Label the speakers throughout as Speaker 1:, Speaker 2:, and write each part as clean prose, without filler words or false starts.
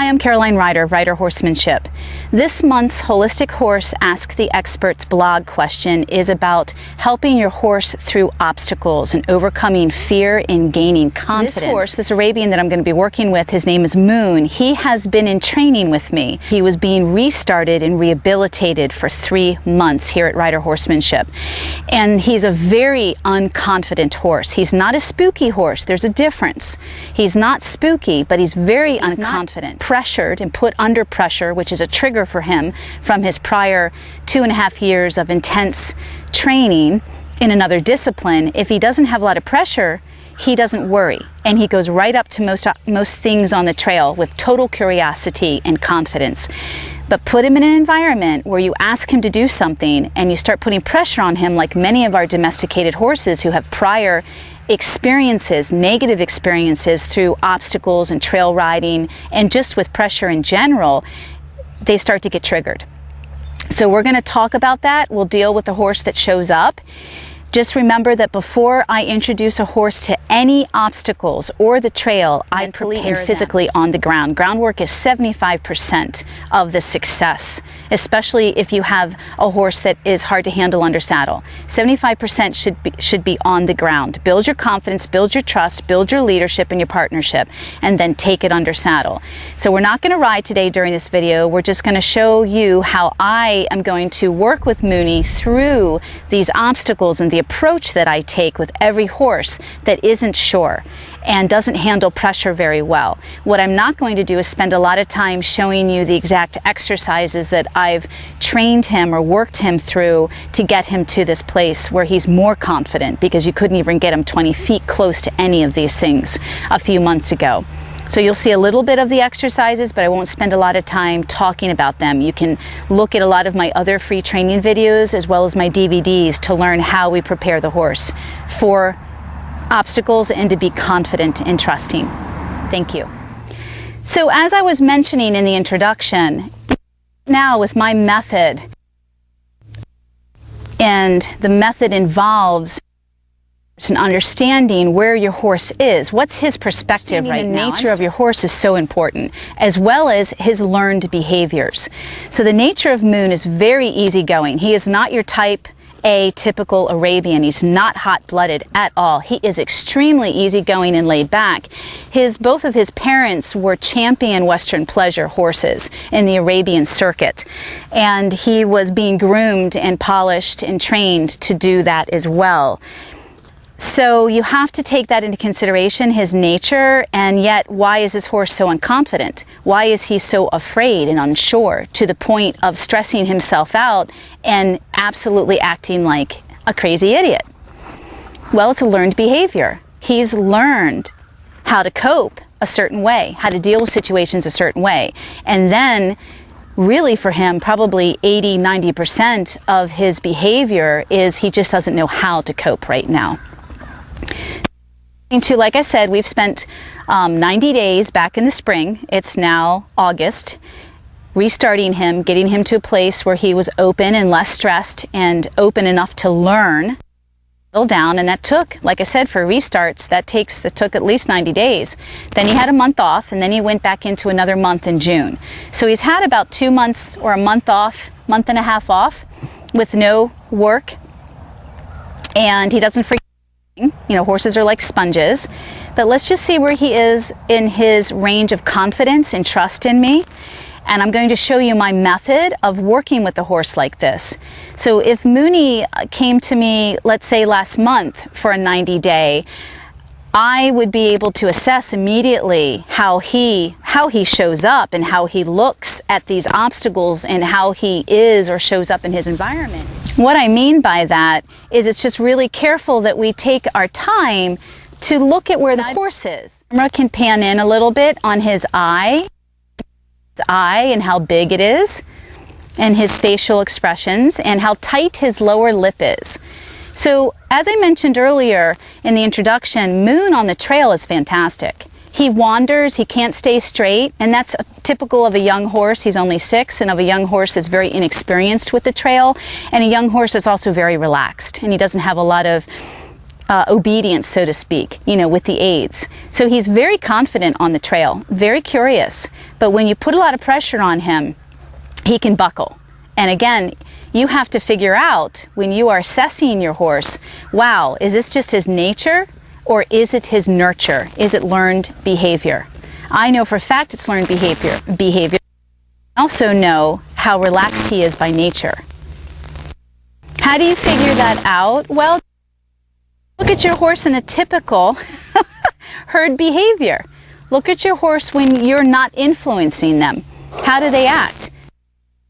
Speaker 1: Hi, I'm Caroline of Horsemanship. This month's Holistic Horse Ask the Experts blog question is about helping your horse through obstacles and overcoming fear and gaining confidence. This horse, this Arabian that I'm going to be working with, his name is Moon. He has been in training with me. He was being restarted and rehabilitated for 3 months here at Rider Horsemanship. And he's a very unconfident horse. He's not a spooky horse. There's a difference. He's not spooky, but he's very unconfident. Pressured and put under pressure, which is a trigger for him from his prior 2.5 years of intense training in another discipline. If he doesn't have a lot of pressure, he doesn't worry, and he goes right up to most things on the trail with total curiosity and confidence. But put him in an environment where you ask him to do something and you start putting pressure on him, like many of our domesticated horses who have prior experiences, negative experiences through obstacles and trail riding and just with pressure in general, they start to get triggered. So we're going to talk about that. We'll deal with the horse that shows up. Just remember that before I introduce a horse to any obstacles or the trail, I prepare him physically on the ground. Groundwork is 75% of the success, especially if you have a horse that is hard to handle under saddle. 75% should be on the ground. Build your confidence, build your trust, build your leadership and your partnership, and then take it under saddle. So we're not going to ride today during this video. We're just going to show you how I am going to work with Mooney through these obstacles and the approach that I take with every horse that isn't sure and doesn't handle pressure very well. What I'm not going to do is spend a lot of time showing you the exact exercises that I've trained him or worked him through to get him to this place where he's more confident, because you couldn't even get him 20 feet close to any of these things a few months ago. So you'll see a little bit of the exercises, but I won't spend a lot of time talking about them. You can look at a lot of my other free training videos as well as my DVDs to learn how we prepare the horse for obstacles and to be confident and trusting. Thank you. So as I was mentioning in the introduction, now with my method, and the method involves an understanding where your horse is. What's his perspective right now? The nature of your horse is so important, as well as his learned behaviors. So the nature of Moon is very easygoing. He is not your type A typical Arabian. He's not hot-blooded at all. He is extremely easygoing and laid back. Both of his parents were champion Western pleasure horses in the Arabian circuit, and he was being groomed and polished and trained to do that as well. So you have to take that into consideration, his nature, and yet why is this horse so unconfident? Why is he so afraid and unsure to the point of stressing himself out and absolutely acting like a crazy idiot? Well, it's a learned behavior. He's learned how to cope a certain way, how to deal with situations a certain way. And then really for him, probably 80–90% of his behavior is he just doesn't know how to cope right now. Like I said, we've spent 90 days back in the spring. It's now August, restarting him, getting him to a place where he was open and less stressed and open enough to learn, settle down. And that took, like I said, for restarts, that took at least 90 days. Then he had a month off, and then he went back into another month in June. So he's had about 2 months or a month off, month and a half off with no work, and he doesn't forget. You know, horses are like sponges. But let's just see where he is in his range of confidence and trust in me. And I'm going to show you my method of working with a horse like this. So if Mooney came to me, let's say last month for a 90-day, I would be able to assess immediately how he shows up and how he looks at these obstacles and how he is or shows up in his environment. What I mean by that is it's just really careful that we take our time to look at where the horse is. The camera can pan in a little bit on his eye and how big it is, and his facial expressions, and how tight his lower lip is. So as I mentioned earlier in the introduction, Moon on the trail is fantastic. He wanders, he can't stay straight, and that's typical of a young horse. He's only 6, and of a young horse that's very inexperienced with the trail, and a young horse that's also very relaxed, and he doesn't have a lot of obedience, so to speak, with the aids. So he's very confident on the trail, very curious. But when you put a lot of pressure on him, he can buckle. And again, you have to figure out when you are assessing your horse, wow, is this just his nature or is it his nurture? Is it learned behavior? I know for a fact it's learned behavior. I also know how relaxed he is by nature. How do you figure that out? Well, look at your horse in a typical herd behavior. Look at your horse when you're not influencing them. How do they act?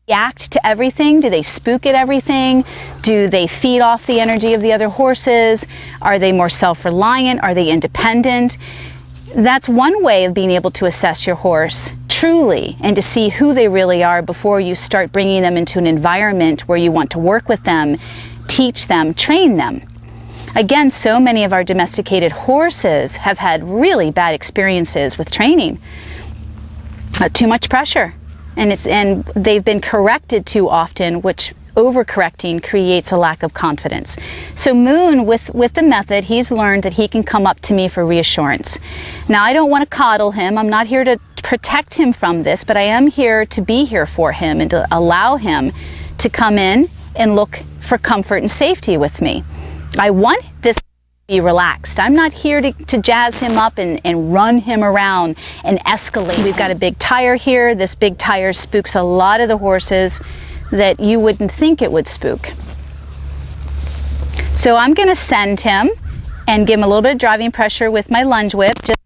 Speaker 1: React to everything? Do they spook at everything? Do they feed off the energy of the other horses? Are they more self-reliant? Are they independent? That's one way of being able to assess your horse truly and to see who they really are before you start bringing them into an environment where you want to work with them, teach them, train them. Again, so many of our domesticated horses have had really bad experiences with training. Too much pressure. And they've been corrected too often, which overcorrecting creates a lack of confidence. So Moon, with the method, he's learned that he can come up to me for reassurance. Now, I don't want to coddle him. I'm not here to protect him from this, but I am here to be here for him and to allow him to come in and look for comfort and safety with me. I want this to be relaxed. I'm not here to jazz him up and run him around and escalate. We've got a big tire here. This big tire spooks a lot of the horses that you wouldn't think it would spook. So I'm going to send him and give him a little bit of driving pressure with my lunge whip, just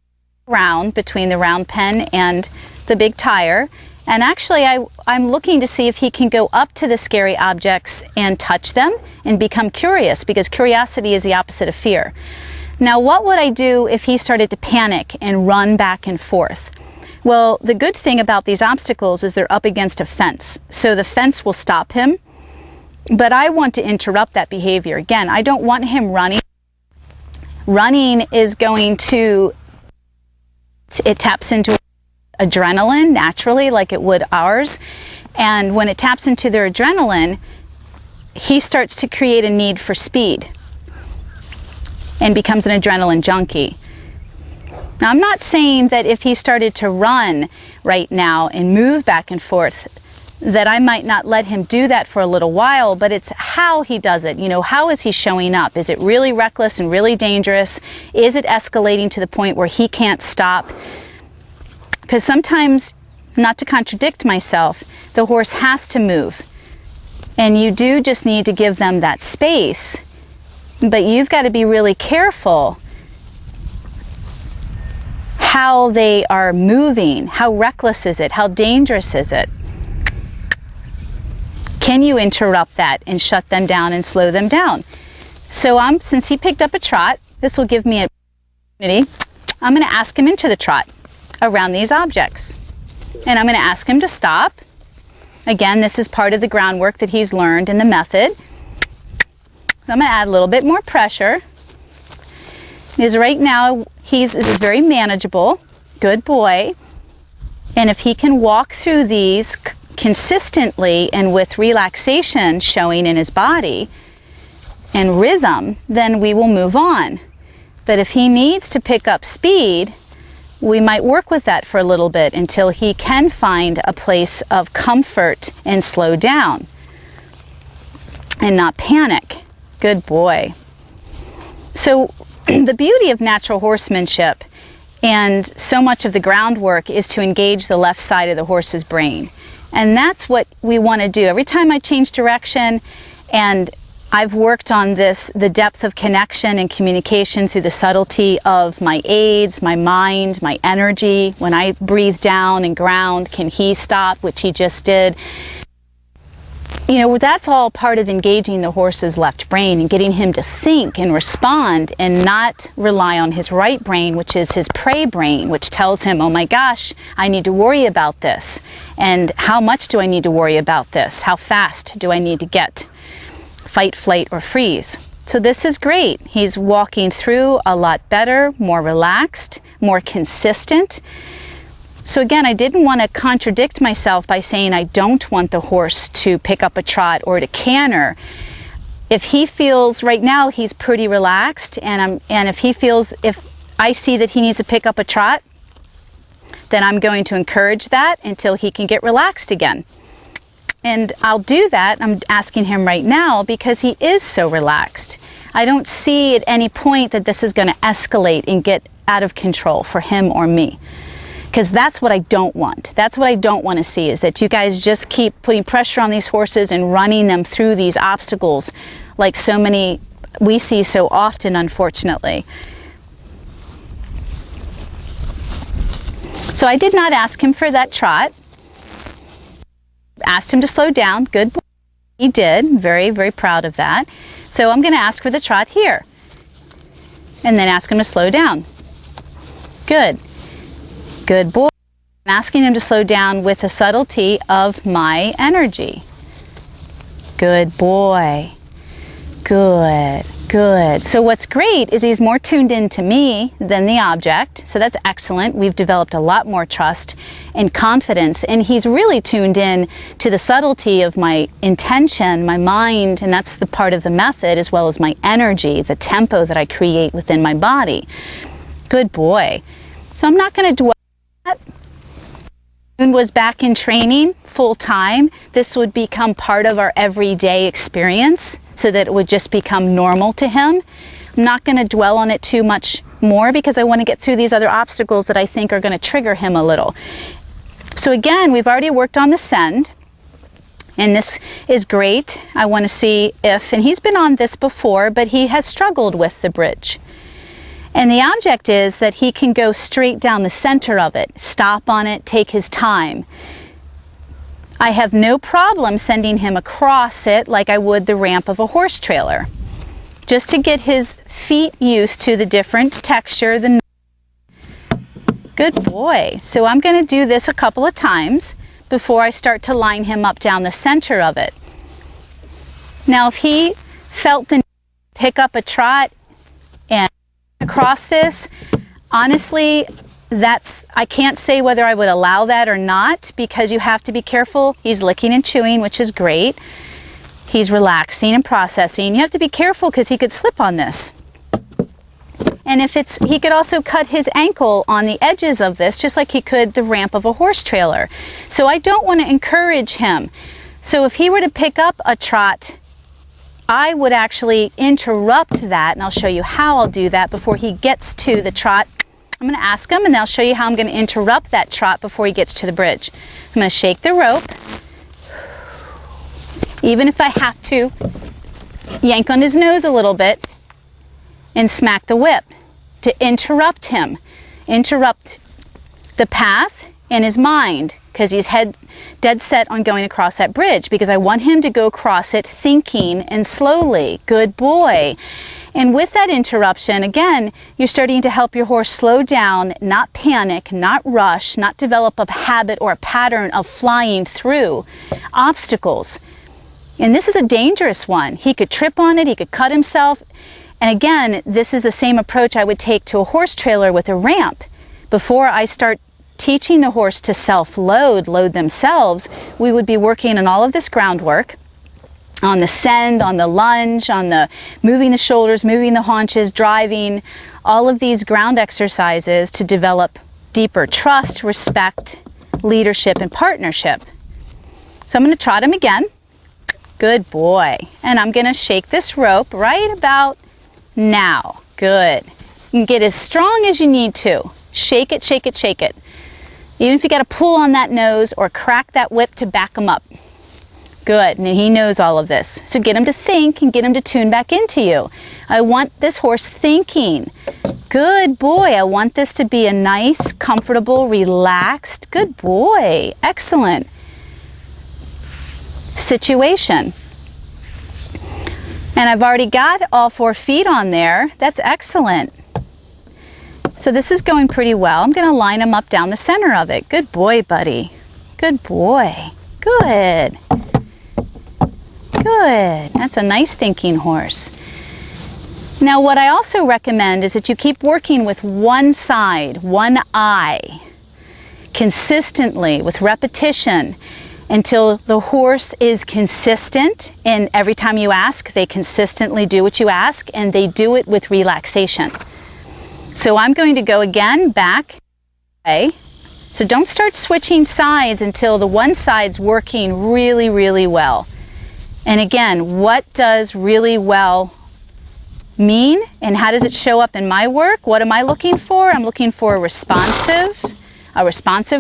Speaker 1: around between the round pen and the big tire. And actually, I'm looking to see if he can go up to the scary objects and touch them and become curious, because curiosity is the opposite of fear. Now, what would I do if he started to panic and run back and forth? Well, the good thing about these obstacles is they're up against a fence. So the fence will stop him, but I want to interrupt that behavior. Again, I don't want him running. Running is going to, it taps into adrenaline naturally, like it would ours. And when it taps into their adrenaline, he starts to create a need for speed and becomes an adrenaline junkie. Now, I'm not saying that if he started to run right now and move back and forth, that I might not let him do that for a little while, but it's how he does it. How is he showing up? Is it really reckless and really dangerous? Is it escalating to the point where he can't stop? Because sometimes, not to contradict myself, the horse has to move. And you do just need to give them that space. But you've got to be really careful how they are moving. How reckless is it? How dangerous is it? Can you interrupt that and shut them down and slow them down? So since he picked up a trot, this will give me an opportunity. I'm going to ask him into the trot around these objects. And I'm going to ask him to stop. Again, this is part of the groundwork that he's learned in the method. So I'm going to add a little bit more pressure. Because right now, this is very manageable. Good boy. And if he can walk through these consistently and with relaxation showing in his body and rhythm, then we will move on. But if he needs to pick up speed, we might work with that for a little bit until he can find a place of comfort and slow down and not panic. Good boy. So the beauty of natural horsemanship and so much of the groundwork is to engage the left side of the horse's brain. And that's what we want to do. Every time I change direction, and I've worked on this, the depth of connection and communication through the subtlety of my aids, my mind, my energy. When I breathe down and ground, can he stop, which he just did? That's all part of engaging the horse's left brain and getting him to think and respond and not rely on his right brain, which is his prey brain, which tells him, oh my gosh, I need to worry about this. And how much do I need to worry about this? How fast do I need to get? Fight, flight, or freeze. So this is great. He's walking through a lot better, more relaxed, more consistent. So again, I didn't want to contradict myself by saying I don't want the horse to pick up a trot or to canter. If he feels, right now he's pretty relaxed, and if I see that he needs to pick up a trot, then I'm going to encourage that until he can get relaxed again. And I'll do that. I'm asking him right now because he is so relaxed. I don't see at any point that this is going to escalate and get out of control for him or me. Because that's what I don't want. That's what I don't want to see, is that you guys just keep putting pressure on these horses and running them through these obstacles like so many we see so often, unfortunately. So I did not ask him for that trot. Asked him to slow down. Good boy. He did. Very, very proud of that. So I'm going to ask for the trot here. And then ask him to slow down. Good. Good boy. I'm asking him to slow down with the subtlety of my energy. Good boy. Good. Good. So what's great is he's more tuned in to me than the object. So that's excellent. We've developed a lot more trust and confidence, and he's really tuned in to the subtlety of my intention, my mind, and that's the part of the method, as well as my energy, the tempo that I create within my body. Good boy. So I'm not going to dwell on that. When was back in training full time, this would become part of our everyday experience, so that it would just become normal to him. I'm not going to dwell on it too much more because I want to get through these other obstacles that I think are going to trigger him a little. So again, we've already worked on the send, and this is great. I want to see if, and he's been on this before, but he has struggled with the bridge. And the object is that he can go straight down the center of it, stop on it, take his time. I have no problem sending him across it like I would the ramp of a horse trailer, just to get his feet used to the different texture. Good boy. So I'm going to do this a couple of times before I start to line him up down the center of it. Now, if he felt the need to pick up a trot and across this, honestly, I can't say whether I would allow that or not, because you have to be careful. He's licking and chewing, which is great. He's relaxing and processing. You have to be careful because he could slip on this. And he could also cut his ankle on the edges of this, just like he could the ramp of a horse trailer. So I don't want to encourage him. So if he were to pick up a trot, I would actually interrupt that, and I'll show you how I'll do that before he gets to the trot. I'm going to ask him, and I'll show you how I'm going to interrupt that trot before he gets to the bridge. I'm going to shake the rope, even if I have to yank on his nose a little bit and smack the whip to interrupt him, interrupt the path and his mind, because he's dead set on going across that bridge, because I want him to go across it thinking and slowly. Good boy. And with that interruption, again, you're starting to help your horse slow down, not panic, not rush, not develop a habit or a pattern of flying through obstacles. And this is a dangerous one. He could trip on it, he could cut himself. And again, this is the same approach I would take to a horse trailer with a ramp. Before I start teaching the horse to self-load, load themselves, we would be working on all of this groundwork, on the send, on the lunge, on the moving the shoulders, moving the haunches, driving, all of these ground exercises to develop deeper trust, respect, leadership, and partnership. So I'm going to trot him again. Good boy. And I'm going to shake this rope right about now. Good. You can get as strong as you need to. Shake it, shake it, shake it. Even if you got to pull on that nose or crack that whip to back him up. Good, and he knows all of this. So get him to think and get him to tune back into you. I want this horse thinking. Good boy. I want this to be a nice, comfortable, relaxed, good boy. Excellent situation. And I've already got all 4 feet on there. That's excellent. So this is going pretty well. I'm going to line him up down the center of it. Good boy, buddy. Good boy. Good. Good. That's a nice thinking horse. Now, what I also recommend is that you keep working with one side, one eye, consistently with repetition. until the horse is consistent, and every time you ask, they consistently do what you ask, and they do it with relaxation. So I'm going to go again back. Okay. So don't start switching sides until the one side's working really, really well. And again, what does really well mean, and how does it show up in my work? What am I looking for? I'm looking for a responsive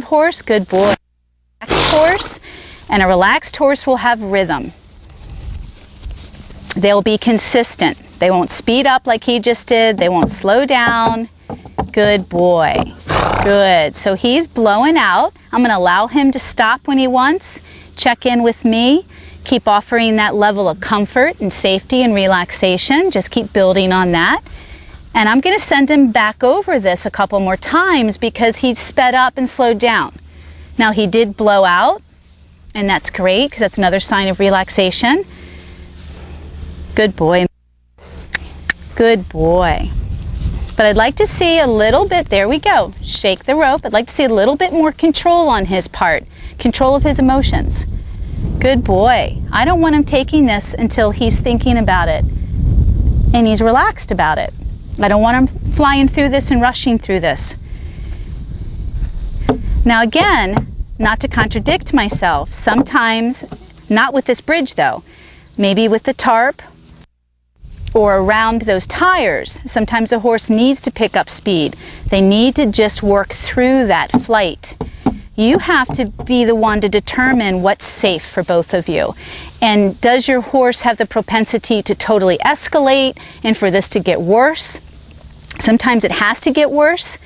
Speaker 1: horse. Good boy. Relaxed horse, and a relaxed horse will have rhythm. They'll be consistent. They won't speed up like he just did. They won't slow down. Good boy. Good. So he's blowing out. I'm going to allow him to stop when he wants. Check in with me. Keep offering that level of comfort and safety and relaxation. Just keep building on that. And I'm going to send him back over this a couple more times because he sped up and slowed down. Now he did blow out, and that's great because that's another sign of relaxation. Good boy. Good boy. But I'd like to see a little bit, there we go, shake the rope. I'd like to see a little bit more control on his part, control of his emotions. Good boy. I don't want him taking this until he's thinking about it and he's relaxed about it. I don't want him flying through this and rushing through this. Now again, not to contradict myself, sometimes, not with this bridge though, maybe with the tarp or around those tires, sometimes a horse needs to pick up speed. They need to just work through that flight. You have to be the one to determine what's safe for both of you. And does your horse have the propensity to totally escalate and for this to get worse? Sometimes it has to get worse.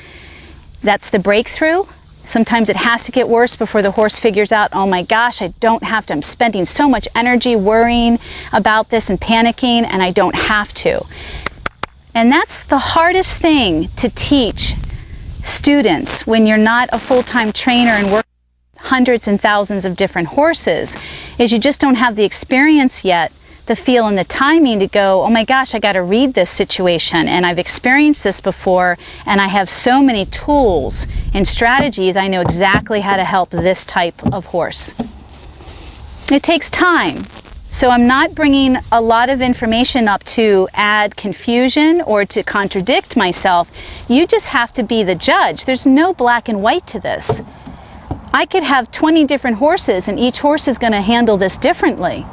Speaker 1: That's the breakthrough. Sometimes it has to get worse before the horse figures out, oh my gosh, I don't have to, I'm spending so much energy worrying about this and panicking, and I don't have to. And that's the hardest thing to teach students when you're not a full-time trainer and work with hundreds and thousands of different horses, is you just don't have the experience yet, the feel and the timing to go, oh my gosh, I got to read this situation, and I've experienced this before, and I have so many tools and strategies, I know exactly how to help this type of horse. It takes time. So I'm not bringing a lot of information up to add confusion or to contradict myself. You just have to be the judge. There's no black and white to this. I could have 20 different horses, and each horse is going to handle this differently.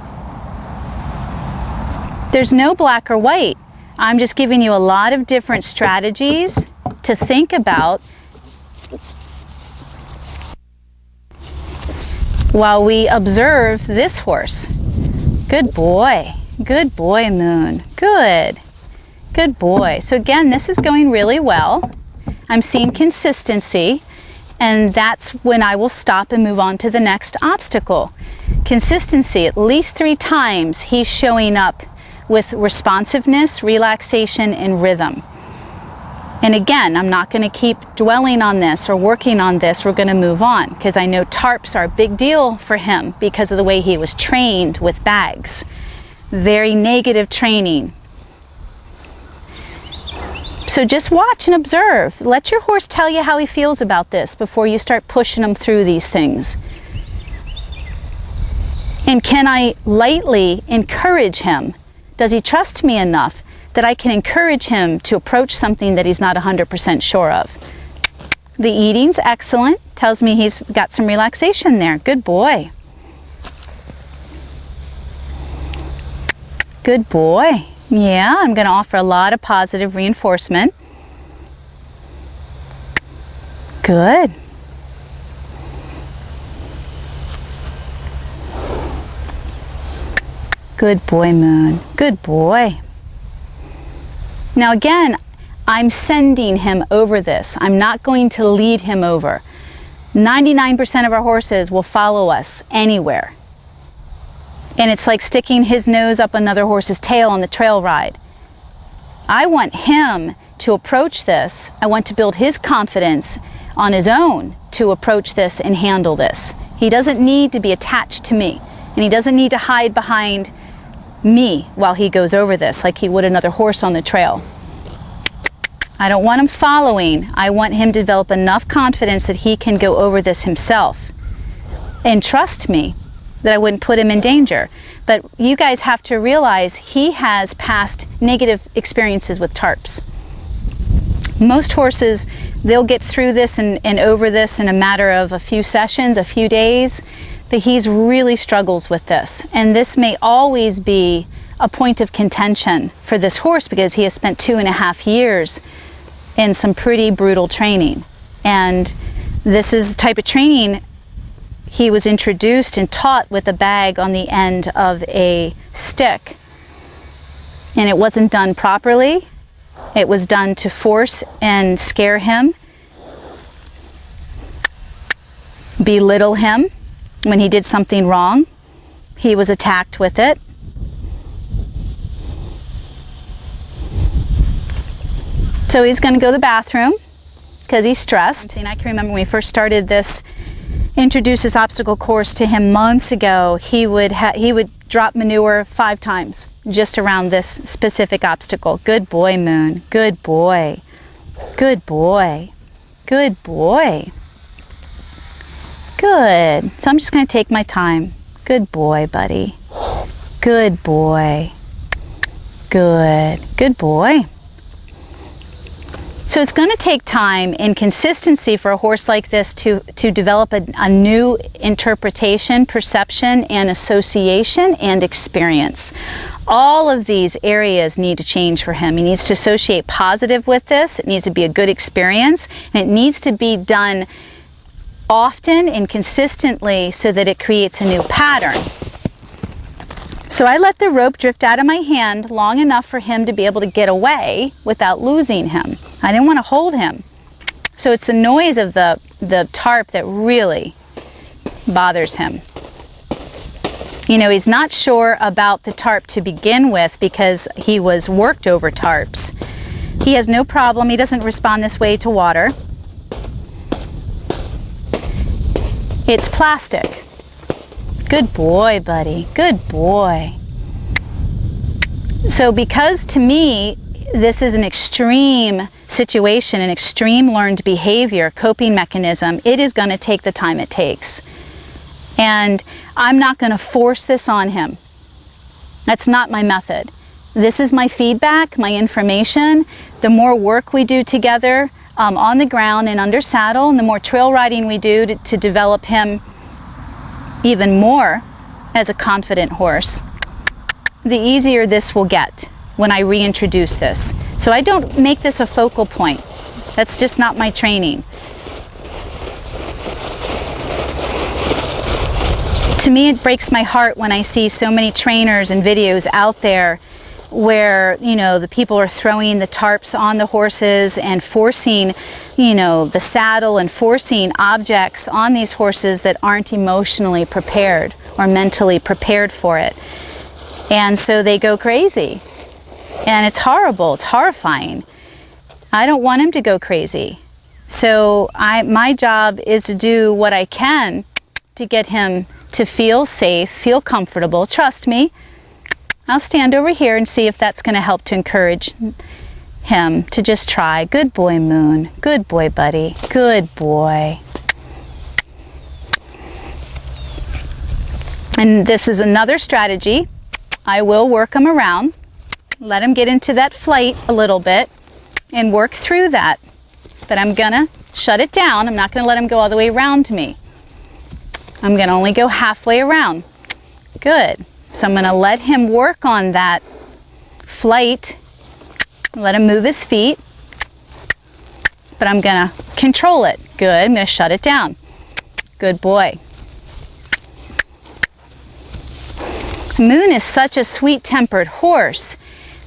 Speaker 1: There's no black or white. I'm just giving you a lot of different strategies to think about while we observe this horse. Good boy. Good boy, Moon. Good. Good boy. So again, this is going really well. I'm seeing consistency, and that's when I will stop and move on to the next obstacle. Consistency, at least 3 times he's showing up with responsiveness, relaxation, and rhythm. And again, I'm not going to keep dwelling on this or working on this. We're going to move on because I know tarps are a big deal for him because of the way he was trained with bags. Very negative training. So just watch and observe. Let your horse tell you how he feels about this before you start pushing him through these things. And can I lightly encourage him? Does he trust me enough that I can encourage him to approach something that he's not 100% sure of? The eating's excellent. Tells me he's got some relaxation there. Good boy. Good boy. Yeah, I'm going to offer a lot of positive reinforcement. Good. Good boy, Moon. Good boy. Now again, I'm sending him over this. I'm not going to lead him over. 99% of our horses will follow us anywhere. And it's like sticking his nose up another horse's tail on the trail ride. I want him to approach this. I want to build his confidence on his own to approach this and handle this. He doesn't need to be attached to me, and he doesn't need to hide behind me while he goes over this like he would another horse on the trail. I don't want him following. I want him to develop enough confidence that he can go over this himself. and trust me that I wouldn't put him in danger. But you guys have to realize he has past negative experiences with tarps. Most horses, they'll get through this and over this in a matter of a few sessions, a few days, but he's really struggles with this. And this may always be a point of contention for this horse because he has spent 2.5 years in some pretty brutal training. And this is the type of training he was introduced and taught with a bag on the end of a stick. And it wasn't done properly. It was done to force and scare him, belittle him. When he did something wrong, he was attacked with it. So he's going to go to the bathroom because he's stressed. And I can remember when we first started this, introduced this obstacle course to him months ago, he would drop manure 5 times just around this specific obstacle. Good boy, Moon. Good boy. Good boy. Good boy. Good. So I'm just going to take my time. Good boy, buddy. Good boy. Good. Good boy. So it's going to take time and consistency for a horse like this to develop a new interpretation, perception, and association and experience. All of these areas need to change for him. He needs to associate positive with this. It needs to be a good experience, and it needs to be done often and consistently so that it creates a new pattern. So I let the rope drift out of my hand long enough for him to be able to get away without losing him. I didn't want to hold him. So it's the noise of the tarp that really bothers him. You know, he's not sure about the tarp to begin with because he was worked over tarps. He has no problem. He doesn't respond this way to water. It's plastic. Good boy, buddy. Good boy. So because to me, this is an extreme situation, an extreme learned behavior, coping mechanism, it is going to take the time it takes. And I'm not going to force this on him. That's not my method. This is my feedback, my information. The more work we do together on the ground and under saddle, and the more trail riding we do to develop him even more as a confident horse, the easier this will get when I reintroduce this. So I don't make this a focal point. That's just not my training. To me, it breaks my heart when I see so many trainers and videos out there where, you know, the people are throwing the tarps on the horses and forcing, you know, the saddle and forcing objects on these horses that aren't emotionally prepared or mentally prepared for it. And so they go crazy. And it's horrible. It's horrifying. I don't want him to go crazy. So my job is to do what I can to get him to feel safe, feel comfortable. Trust me. I'll stand over here and see if that's going to help to encourage him to just try. Good boy, Moon. Good boy, buddy. Good boy. And this is another strategy. I will work him around, let him get into that flight a little bit and work through that. But I'm going to shut it down. I'm not going to let him go all the way around me. I'm going to only go halfway around. Good. So I'm going to let him work on that flight, let him move his feet, but I'm going to control it. Good. I'm going to shut it down. Good boy. Moon is such a sweet-tempered horse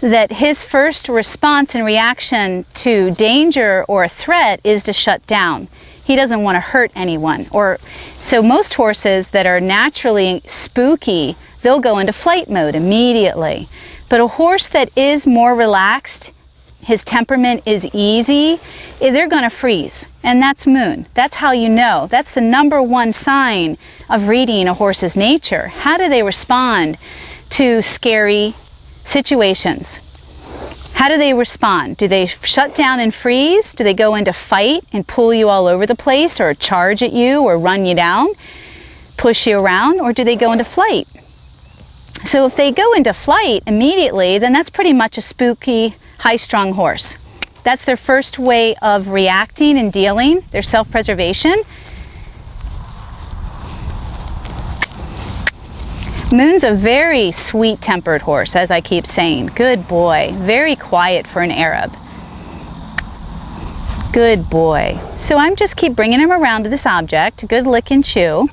Speaker 1: that his first response and reaction to danger or a threat is to shut down. He doesn't want to hurt anyone. So most horses that are naturally spooky, they'll go into flight mode immediately. But a horse that is more relaxed, his temperament is easy, they're going to freeze. And that's Moon. That's how you know. That's the #1 sign of reading a horse's nature. How do they respond to scary situations? How do they respond? Do they shut down and freeze? Do they go into fight and pull you all over the place or charge at you or run you down? push you around, or do they go into flight? So if they go into flight immediately, then that's pretty much a spooky, high-strung horse. That's their first way of reacting and dealing, their self-preservation. Moon's a very sweet-tempered horse, as I keep saying. Good boy. Very quiet for an Arab. Good boy. So I'm just keep bringing him around to this object. Good lick and chew.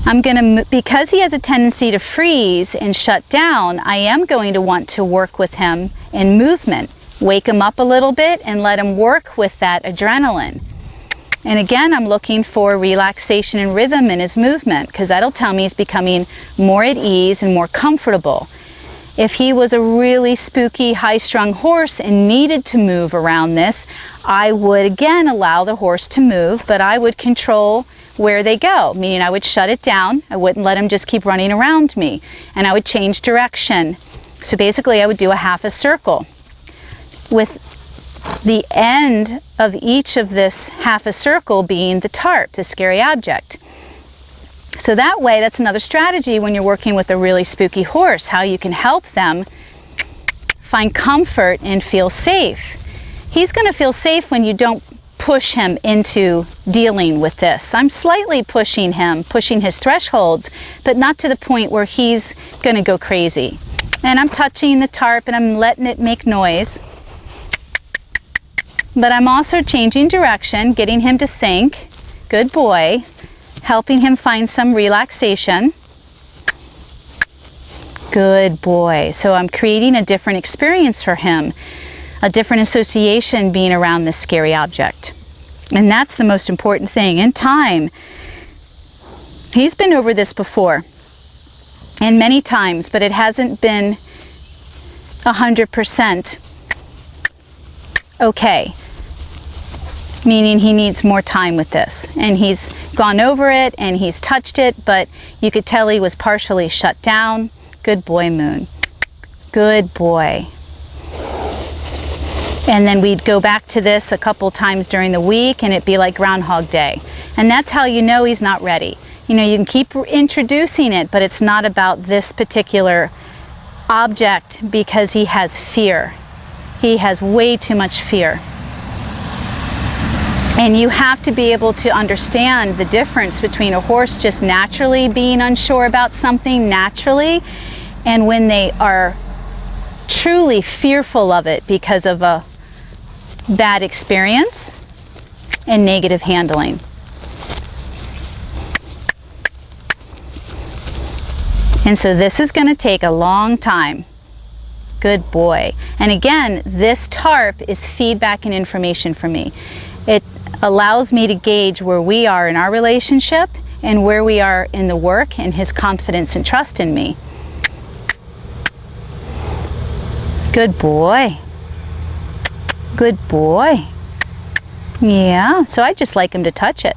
Speaker 1: I'm going to, because he has a tendency to freeze and shut down, I am going to want to work with him in movement. Wake him up a little bit and let him work with that adrenaline. And again, I'm looking for relaxation and rhythm in his movement, because that'll tell me he's becoming more at ease and more comfortable. If he was a really spooky, high-strung horse and needed to move around this, I would again allow the horse to move, but I would control where they go, meaning I would shut it down. I wouldn't let him just keep running around me, and I would change direction. So basically I would do a half a circle, with the end of each of this half a circle being the tarp, the scary object. So that way, that's another strategy when you're working with a really spooky horse, how you can help them find comfort and feel safe. He's going to feel safe when you don't push him into dealing with this. I'm slightly pushing him, pushing his thresholds, but not to the point where he's going to go crazy. And I'm touching the tarp and I'm letting it make noise. But I'm also changing direction, getting him to think. Good boy. Helping him find some relaxation. Good boy. So I'm creating a different experience for him, a different association being around this scary object. And that's the most important thing. In time, he's been over this before, and many times, but it hasn't been 100% okay. Meaning he needs more time with this. And he's gone over it and he's touched it, but you could tell he was partially shut down. Good boy, Moon. Good boy. And then we'd go back to this a couple times during the week and it'd be like Groundhog Day. And that's how you know he's not ready. You know, you can keep introducing it, but it's not about this particular object because he has fear. He has way too much fear. And you have to be able to understand the difference between a horse just naturally being unsure about something naturally, and when they are truly fearful of it because of a bad experience and negative handling. And so this is going to take a long time. Good boy. And again, this tarp is feedback and information for me. It allows me to gauge where we are in our relationship and where we are in the work and his confidence and trust in me. Good boy. Good boy. Yeah, so I just like him to touch it.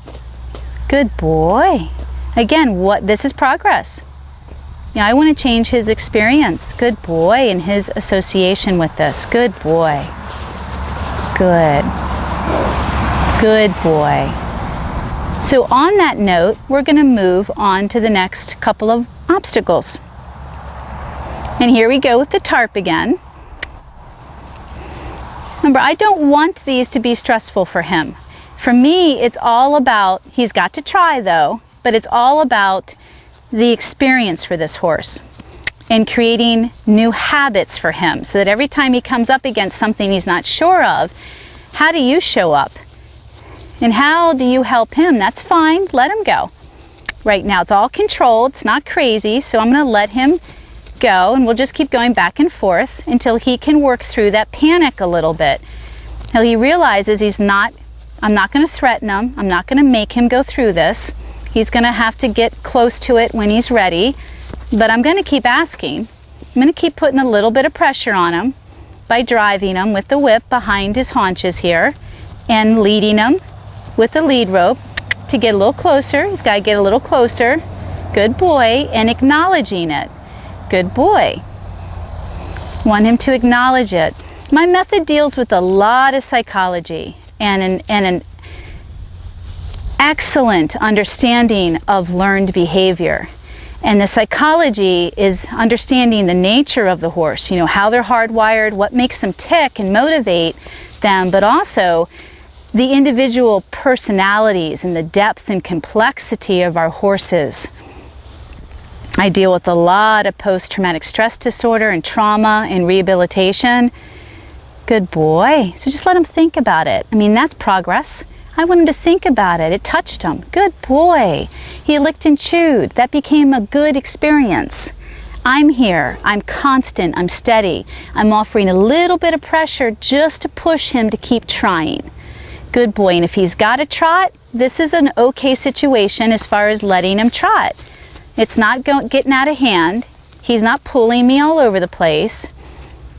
Speaker 1: Good boy. Again, this is progress. Yeah, I want to change his experience. Good boy, and his association with this. Good boy. Good. Good boy. So on that note, we're going to move on to the next couple of obstacles. And here we go with the tarp again. Remember, I don't want these to be stressful for him. For me, it's all about, he's got to try though, but it's all about the experience for this horse and creating new habits for him so that every time he comes up against something he's not sure of, how do you show up? And how do you help him? That's fine, let him go. Right now it's all controlled, it's not crazy, so I'm going to let him go and we'll just keep going back and forth until he can work through that panic a little bit. Till he realizes I'm not going to threaten him, I'm not going to make him go through this. He's going to have to get close to it when he's ready, but I'm going to keep asking. I'm going to keep putting a little bit of pressure on him by driving him with the whip behind his haunches here and leading him with the lead rope to get a little closer. He's got to get a little closer. Good boy. And acknowledging it. Good boy. Want him to acknowledge it. My method deals with a lot of psychology and an excellent understanding of learned behavior. And the psychology is understanding the nature of the horse, you know, how they're hardwired, what makes them tick and motivate them, but also the individual personalities and the depth and complexity of our horses. I deal with a lot of post-traumatic stress disorder and trauma and rehabilitation. Good boy. So just let him think about it. I mean, that's progress. I want him to think about it. It touched him. Good boy. He licked and chewed. That became a good experience. I'm here. I'm constant. I'm steady. I'm offering a little bit of pressure just to push him to keep trying. Good boy. And if he's got a trot, this is an okay situation as far as letting him trot. It's not getting out of hand. He's not pulling me all over the place.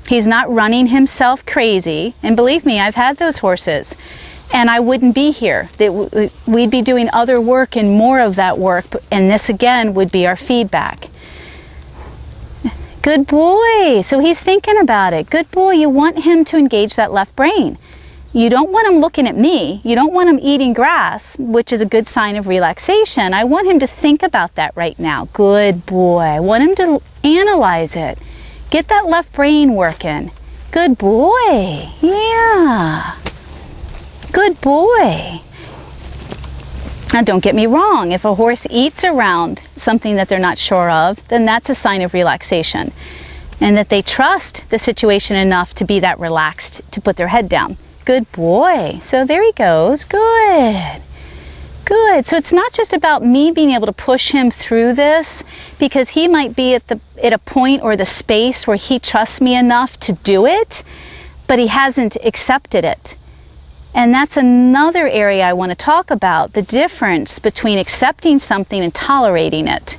Speaker 1: He's not running himself crazy. And believe me, I've had those horses. And I wouldn't be here. We'd be doing other work and more of that work. And this again would be our feedback. Good boy. So he's thinking about it. Good boy. You want him to engage that left brain. You don't want him looking at me. You don't want him eating grass, which is a good sign of relaxation. I want him to think about that right now. Good boy. I want him to analyze it. Get that left brain working. Good boy. Yeah. Good boy. Now don't get me wrong. If a horse eats around something that they're not sure of, then that's a sign of relaxation. And that they trust the situation enough to be that relaxed, to put their head down. Good boy. So there he goes. Good. Good. So it's not just about me being able to push him through this, because he might be at a point or the space where he trusts me enough to do it, but he hasn't accepted it. And that's another area I want to talk about, the difference between accepting something and tolerating it.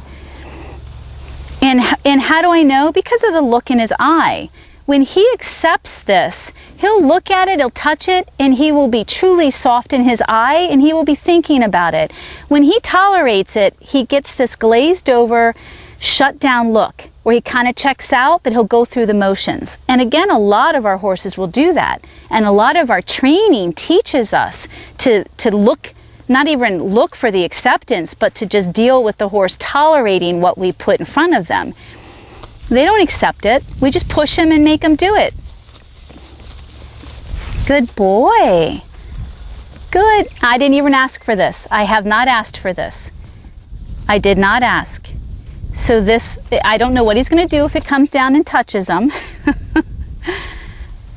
Speaker 1: And how do I know? Because of the look in his eye. When he accepts this, he'll look at it, he'll touch it, and he will be truly soft in his eye, and he will be thinking about it. When he tolerates it, he gets this glazed over, shut down look, where he kind of checks out, but he'll go through the motions. And again, a lot of our horses will do that. And a lot of our training teaches us to look, not even look for the acceptance, but to just deal with the horse tolerating what we put in front of them. They don't accept it. We just push them and make them do it. Good boy. Good. I didn't even ask for this. I have not asked for this. I did not ask. So this, I don't know what he's going to do if it comes down and touches him.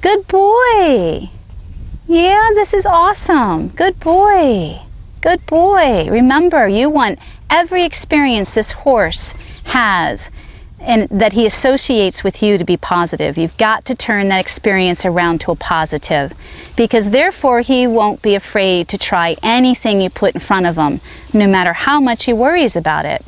Speaker 1: Good boy. Yeah, this is awesome. Good boy. Good boy. Remember, you want every experience this horse has and that he associates with you to be positive. You've got to turn that experience around to a positive, because therefore he won't be afraid to try anything you put in front of him, no matter how much he worries about it.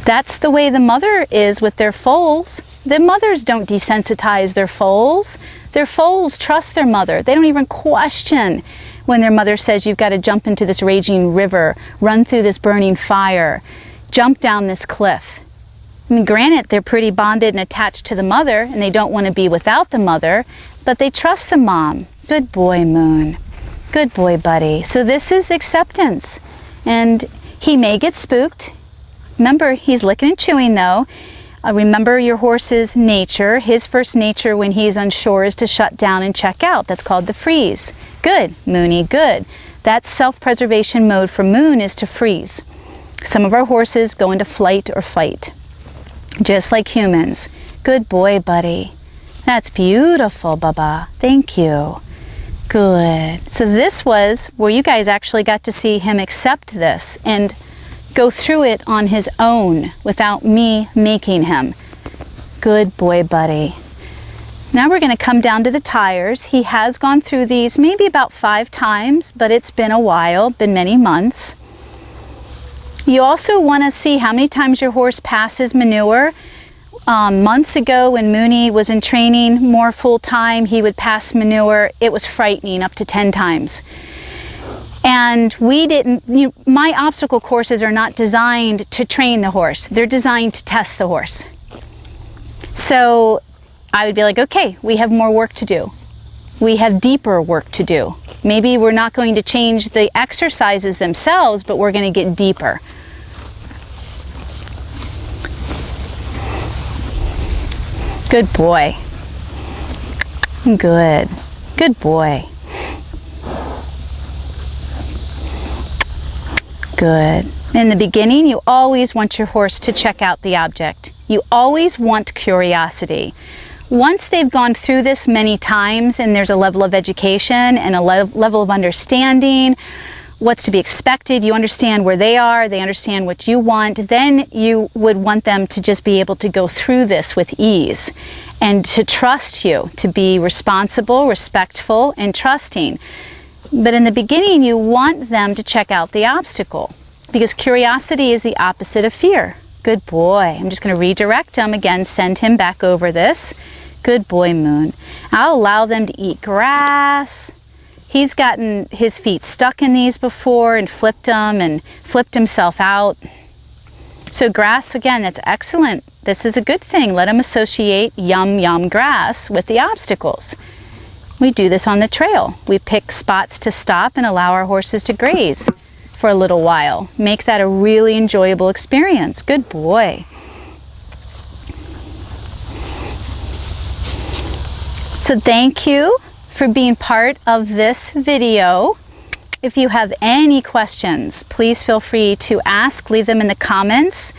Speaker 1: That's the way the mother is with their foals. The mothers don't desensitize their foals. Their foals trust their mother. They don't even question when their mother says, you've got to jump into this raging river, run through this burning fire, jump down this cliff. I mean, granted, they're pretty bonded and attached to the mother, and they don't want to be without the mother, but they trust the mom. Good boy, Moon. Good boy, buddy. So this is acceptance. And he may get spooked. Remember, he's licking and chewing, though. Remember your horse's nature. His first nature when he's unsure is to shut down and check out. That's called the freeze. Good, Mooney, good. That self-preservation mode for Moon is to freeze. Some of our horses go into flight or fight, just like humans. Good boy, buddy. That's beautiful, Baba. Thank you. Good. So this was where you guys actually got to see him accept this and go through it on his own without me making him. Good boy, buddy. Now we're going to come down to the tires. He has gone through these maybe about 5 times, but it's been a while, been many months. You also want to see how many times your horse passes manure. Months ago when Mooney was in training more full-time, he would pass manure. It was frightening, up to 10 times. And we didn't, my obstacle courses are not designed to train the horse. They're designed to test the horse. So I would be like, okay, we have more work to do. we have deeper work to do. Maybe we're not going to change the exercises themselves, but we're going to get deeper. Good boy. Good. Good boy. Good. In the beginning, you always want your horse to check out the object. You always want curiosity. Once they've gone through this many times and there's a level of education and a level of understanding, what's to be expected, you understand where they are, they understand what you want, then you would want them to just be able to go through this with ease and to trust you, to be responsible, respectful, and trusting. But in the beginning, you want them to check out the obstacle because curiosity is the opposite of fear. Good boy. I'm just going to redirect him again, send him back over this. Good boy, Moon. I'll allow them to eat grass. He's gotten his feet stuck in these before and flipped them and flipped himself out. So grass, again, that's excellent. This is a good thing. Let him associate yum, yum grass with the obstacles. We do this on the trail. We pick spots to stop and allow our horses to graze for a little while. Make that a really enjoyable experience. Good boy. So thank you for being part of this video. If you have any questions, please feel free to ask, leave them in the comments.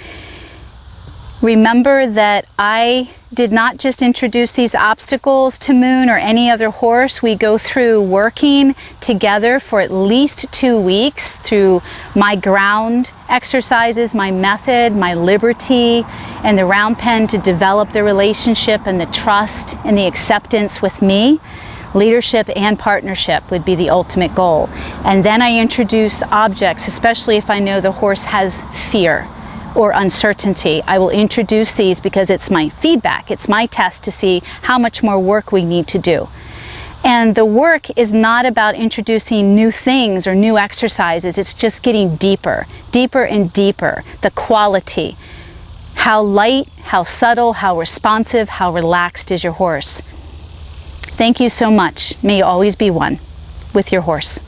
Speaker 1: Remember that I did not just introduce these obstacles to Moon or any other horse. We go through working together for at least 2 weeks through my ground exercises, my method, my liberty, and the round pen to develop the relationship and the trust and the acceptance with me. Leadership and partnership would be the ultimate goal. And then I introduce objects, especially if I know the horse has fear or uncertainty. I will introduce these because it's my feedback. It's my test to see how much more work we need to do. And the work is not about introducing new things or new exercises. It's just getting deeper, deeper and deeper. The quality. How light, how subtle, how responsive, how relaxed is your horse. Thank you so much. May you always be one with your horse.